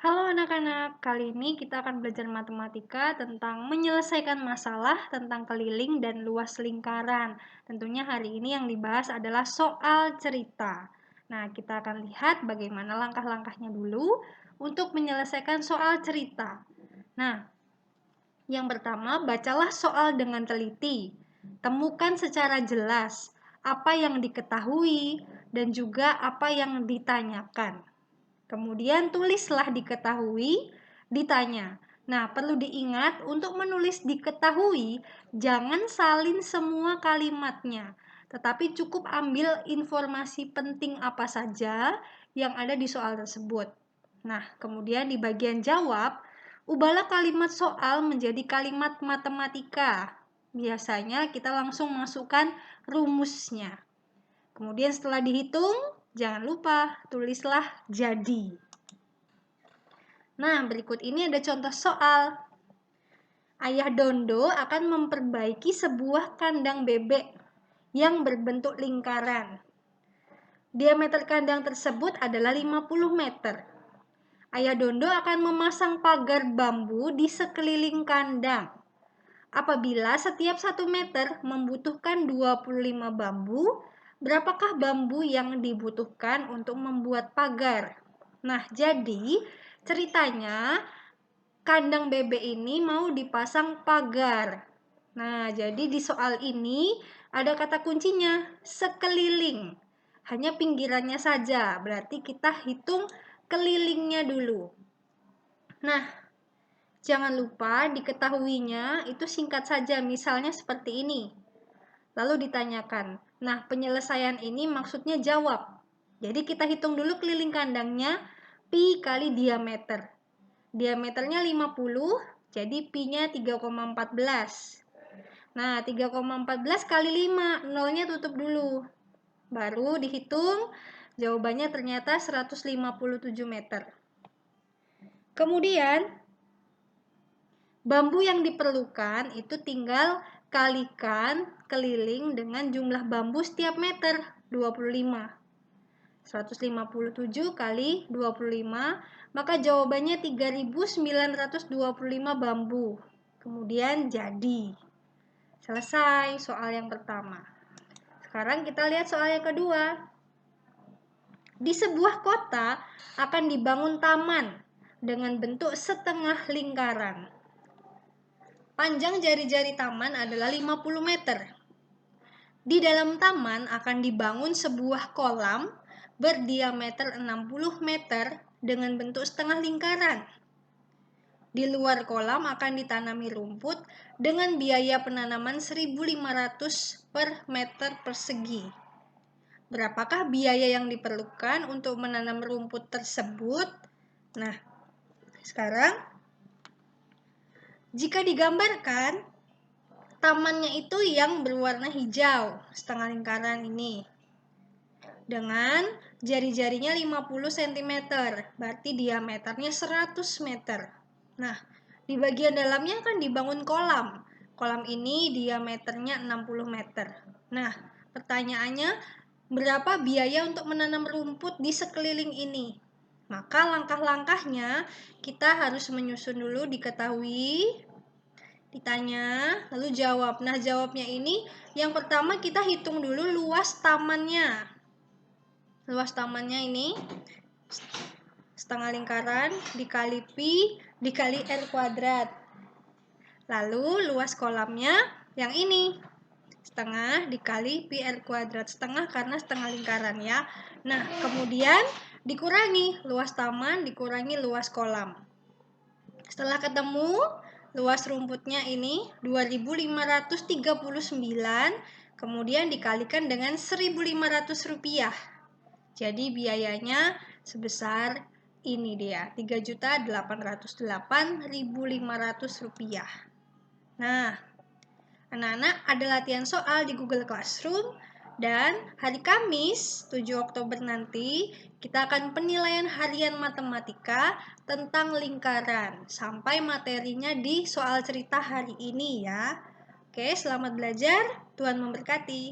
Halo anak-anak, kali ini kita akan belajar matematika tentang menyelesaikan masalah tentang keliling dan luas lingkaran. Tentunya hari ini yang dibahas adalah soal cerita. Nah, kita akan lihat bagaimana langkah-langkahnya dulu untuk menyelesaikan soal cerita. Nah, yang pertama, bacalah soal dengan teliti. Temukan secara jelas apa yang diketahui dan juga apa yang ditanyakan. Kemudian tulislah diketahui, ditanya. Nah, perlu diingat untuk menulis diketahui, jangan salin semua kalimatnya, tetapi cukup ambil informasi penting apa saja yang ada di soal tersebut. Nah, kemudian di bagian jawab, ubahlah kalimat soal menjadi kalimat matematika. Biasanya kita langsung masukkan rumusnya. Kemudian setelah dihitung, jangan lupa tulislah jadi. Nah, berikut ini ada contoh soal. Ayah Dondo akan memperbaiki sebuah kandang bebek yang berbentuk lingkaran. Diameter kandang tersebut adalah 50 meter. Ayah Dondo akan memasang pagar bambu di sekeliling kandang. Apabila setiap 1 meter membutuhkan 25 bambu, berapakah bambu yang dibutuhkan untuk membuat pagar? Nah, jadi ceritanya kandang bebek ini mau dipasang pagar. Nah, jadi di soal ini ada kata kuncinya, sekeliling. Hanya pinggirannya saja, berarti kita hitung kelilingnya dulu. Nah, jangan lupa diketahuinya itu singkat saja, misalnya seperti ini. Lalu ditanyakan, nah penyelesaian ini maksudnya jawab. Jadi kita hitung dulu keliling kandangnya, pi kali diameter. Diameternya 50, jadi pi-nya 3,14. Nah, 3,14 kali 5, nolnya tutup dulu. Baru dihitung, jawabannya ternyata 157 meter. Kemudian, bambu yang diperlukan itu tinggal kalikan keliling dengan jumlah bambu setiap meter, 25. 157 kali 25, maka jawabannya 3925 bambu. Kemudian jadi. Selesai soal yang pertama. Sekarang kita lihat soal yang kedua. Di sebuah kota akan dibangun taman dengan bentuk setengah lingkaran. Panjang jari-jari taman adalah 50 meter. Di dalam taman akan dibangun sebuah kolam berdiameter 60 meter dengan bentuk setengah lingkaran. Di luar kolam akan ditanami rumput dengan biaya penanaman 1.500 per meter persegi. Berapakah biaya yang diperlukan untuk menanam rumput tersebut? Nah, sekarang jika digambarkan, tamannya itu yang berwarna hijau, setengah lingkaran ini. Dengan jari-jarinya 50 cm, berarti diameternya 100 meter. Nah, di bagian dalamnya akan dibangun kolam. Kolam ini diameternya 60 meter. Nah, pertanyaannya, berapa biaya untuk menanam rumput di sekeliling ini? Maka langkah-langkahnya kita harus menyusun dulu diketahui, ditanya, lalu jawab. Nah, jawabnya ini yang pertama kita hitung dulu luas tamannya. Luas tamannya ini setengah lingkaran dikali pi dikali r kuadrat. Lalu luas kolamnya yang ini, setengah dikali pi r kuadrat. Setengah karena setengah lingkaran ya. Nah, kemudian dikurangi luas taman dikurangi luas kolam. Setelah ketemu, luas rumputnya ini 2.539, kemudian dikalikan dengan 1.500 rupiah. Jadi biayanya sebesar ini dia, 3.808.500 rupiah. Nah, anak-anak ada latihan soal di Google Classroom, dan hari Kamis 7 Oktober nanti kita akan penilaian harian matematika tentang lingkaran. Sampai materinya di soal cerita hari ini ya. Oke, selamat belajar. Tuhan memberkati.